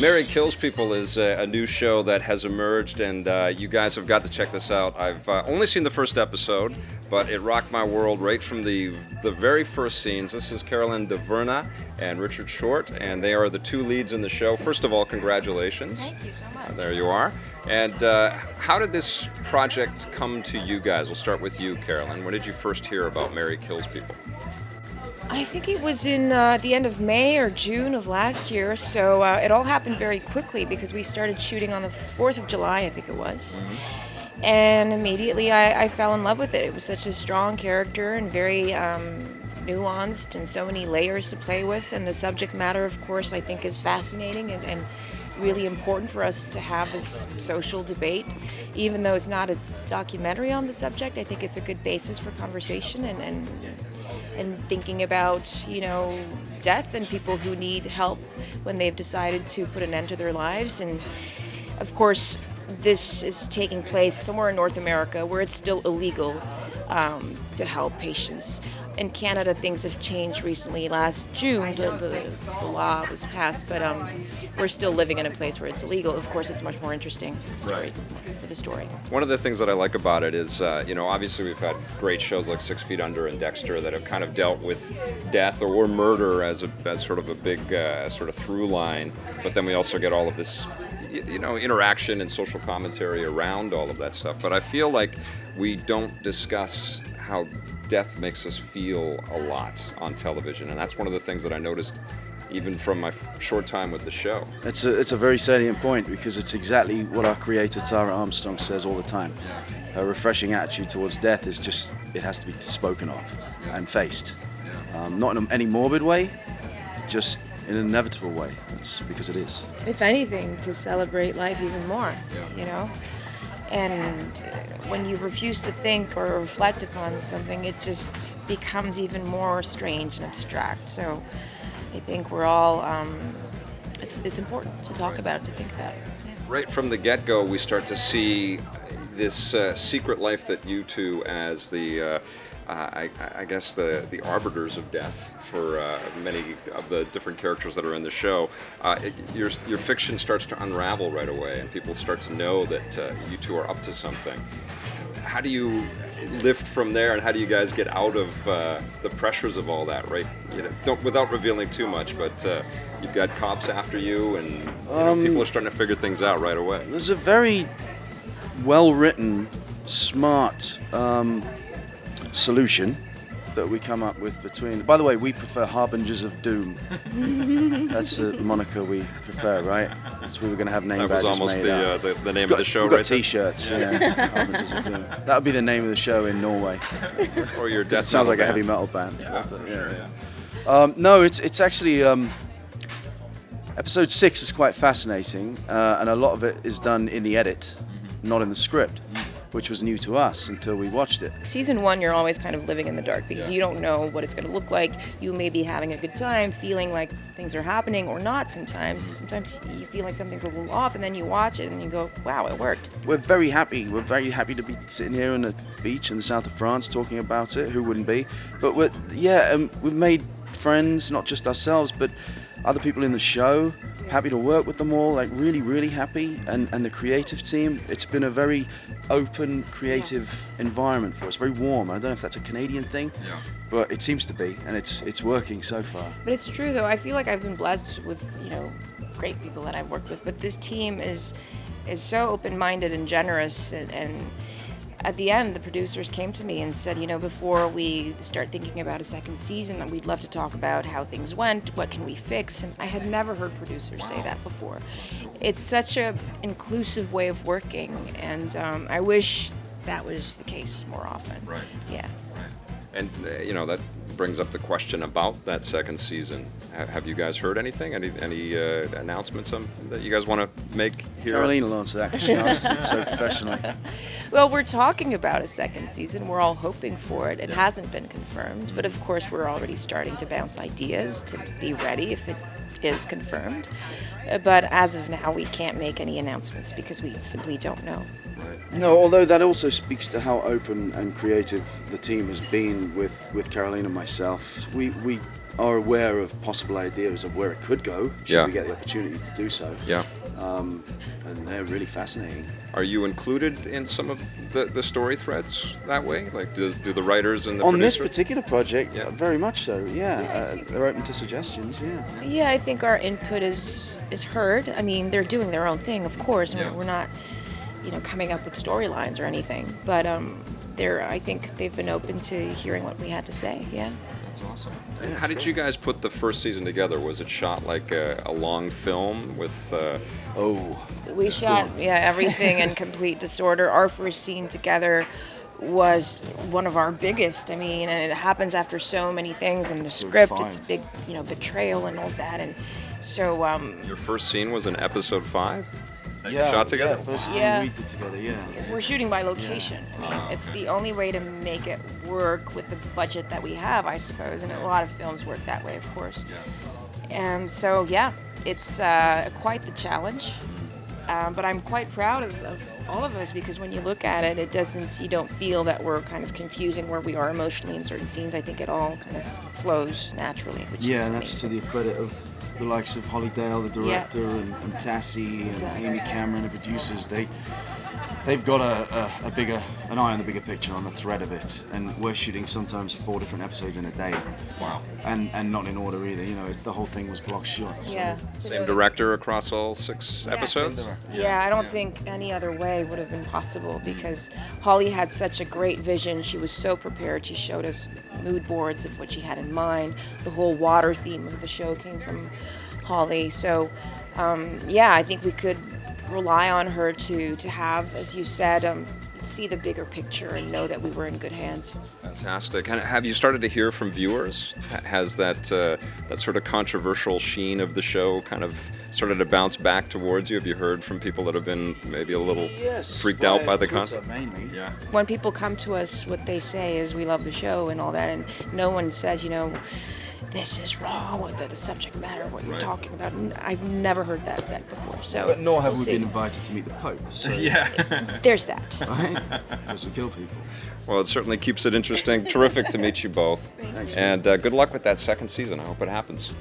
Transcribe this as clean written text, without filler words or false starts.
Mary Kills People is a new show that has emerged, and you guys have got to check this out. I've only seen the first episode, but it rocked my world right from the very first scenes. This is Caroline Dhavernas and Richard Short, and they are the two leads in the show. First of all, congratulations. Thank you so much. There you are. And how did this project come to you guys? We'll start with you, Caroline. When did you first hear about Mary Kills People? I think it was in the end of May or June of last year, so it all happened very quickly because we started shooting on the 4th of July, I think it was. Mm-hmm. And immediately I fell in love with it. It was such a strong character and very nuanced and so many layers to play with. And the subject matter, of course, I think is fascinating and really important for us to have this social debate. Even though it's not a documentary on the subject, I think it's a good basis for conversation and thinking about, death and people who need help when they've decided to put an end to their lives. And of course, this is taking place somewhere in North America where it's still illegal to help patients. In Canada, things have changed recently. Last June, the law was passed, but we're still living in a place where it's illegal. Of course, it's much more interesting story for the story. One of the things that I like about it is, obviously we've had great shows like 6 Feet Under and Dexter that have kind of dealt with death or murder as sort of a big sort of through line. But then we also get all of this, interaction and social commentary around all of that stuff. But I feel like we don't discuss how death makes us feel a lot on television, and that's one of the things that I noticed even from my short time with the show. It's a very salient point because it's exactly what our creator Tara Armstrong says all the time. Her refreshing attitude towards death is just, it has to be spoken of and faced. Not in any morbid way, just in an inevitable way. That's because it is. If anything, to celebrate life even more, And when you refuse to think or reflect upon something, it just becomes even more strange and abstract. So I think we're all, it's important to talk about it, to think about it. Yeah. Right from the get-go, we start to see this secret life that you two, as the, I guess the arbiters of death for many of the different characters that are in the show, your fiction starts to unravel right away, and people start to know that you two are up to something. How do you lift from there, and how do you guys get out of the pressures of all that? Right, without revealing too much, but you've got cops after you, and people are starting to figure things out right away. There's a very well-written, smart solution that we come up with between. By the way, we prefer Harbingers of Doom. That's the moniker we prefer, right? So we were going to have name badges made. That was almost the name of the show, we've got right? T-shirts, Harbingers of Doom. That would be the name of the show in Norway. Or your death. It sounds like a heavy metal band. No, it's actually episode 6 is quite fascinating, and a lot of it is done in the edit, not in the script, which was new to us until we watched it. Season 1, you're always kind of living in the dark because you don't know what it's going to look like. You may be having a good time, feeling like things are happening or not sometimes. Sometimes you feel like something's a little off, and then you watch it and you go, wow, it worked. We're very happy. We're very happy to be sitting here on the beach in the south of France talking about it. Who wouldn't be? But we've made friends, not just ourselves, but other people in the show. Happy to work with them all, like really, really happy. And the creative team, it's been a very open, creative environment for us, very warm. I don't know if that's a Canadian thing, but it seems to be, and it's working so far. But it's true, though. I feel like I've been blessed with, great people that I've worked with, but this team is so open-minded and generous, and at the end, the producers came to me and said, before we start thinking about a second season, we'd love to talk about how things went, what can we fix, and I had never heard producers say that before. It's such an inclusive way of working, and I wish that was the case more often. Right. Yeah. Right. And, that brings up the question about that second season. Have you guys heard anything? Any announcements that you guys want to make here? Caroline will answer that because she answers it so professionally. Well, we're talking about a second season. We're all hoping for it. It hasn't been confirmed, but of course we're already starting to bounce ideas to be ready if it is confirmed. But as of now, we can't make any announcements because we simply don't know. Right. No, although that also speaks to how open and creative the team has been with Caroline and myself. We are aware of possible ideas of where it could go should we get the opportunity to do so. Yeah. And they're really fascinating. Are you included in some of the story threads that way? Like, do the writers and the On this producers? particular project, Yeah. very much so. Yeah, they're open to suggestions. Yeah. Yeah, I think our input is heard. I mean, they're doing their own thing, of course. Yeah. We're not, coming up with storylines or anything. But I think they've been open to hearing what we had to say. Yeah. That's awesome. And how did you guys put the first season together? Was it shot like a long film with? We shot everything in complete disorder. Our first scene together was one of our biggest. I mean, and it happens after so many things in the script. It's a big, betrayal and all that. And so. Your first scene was in episode 5. Yeah, Shot together. Yeah, first Yeah. thing we did together. Yeah. We're shooting by location. I mean, it's the only way to make it work with the budget that we have, I suppose. And a lot of films work that way, of course. And so, it's quite the challenge. But I'm quite proud of all of us because when you look at it, you don't feel that we're kind of confusing where we are emotionally in certain scenes. I think it all kind of flows naturally, which is And that's to the credit of the likes of Holly Dale, the director, and Tassie, and Amy Cameron, the producers. They've got an eye on the bigger picture, on the thread of it, and we're shooting sometimes 4 different episodes in a day. Wow. And not in order either. The whole thing was block shot. So. Yeah. Same director across all 6 episodes? Yeah, I don't think any other way would have been possible because Holly had such a great vision. She was so prepared. She showed us mood boards of what she had in mind. The whole water theme of the show came from Holly. So, I think we could rely on her to have, as you said, see the bigger picture and know that we were in good hands. Fantastic. And have you started to hear from viewers? Has that sort of controversial sheen of the show kind of started to bounce back towards you? Have you heard from people that have been maybe a little freaked out by the concept? Mainly. Yeah. When people come to us, what they say is we love the show and all that, and no one says, this is wrong with the subject matter, what you're talking about. And I've never heard that said before. So, But nor have we'll we see. been invited to meet the Pope. So, There's that. right? Because we kill people. Well, it certainly keeps it interesting. Terrific to meet you both. Thanks. And good luck with that second season. I hope it happens.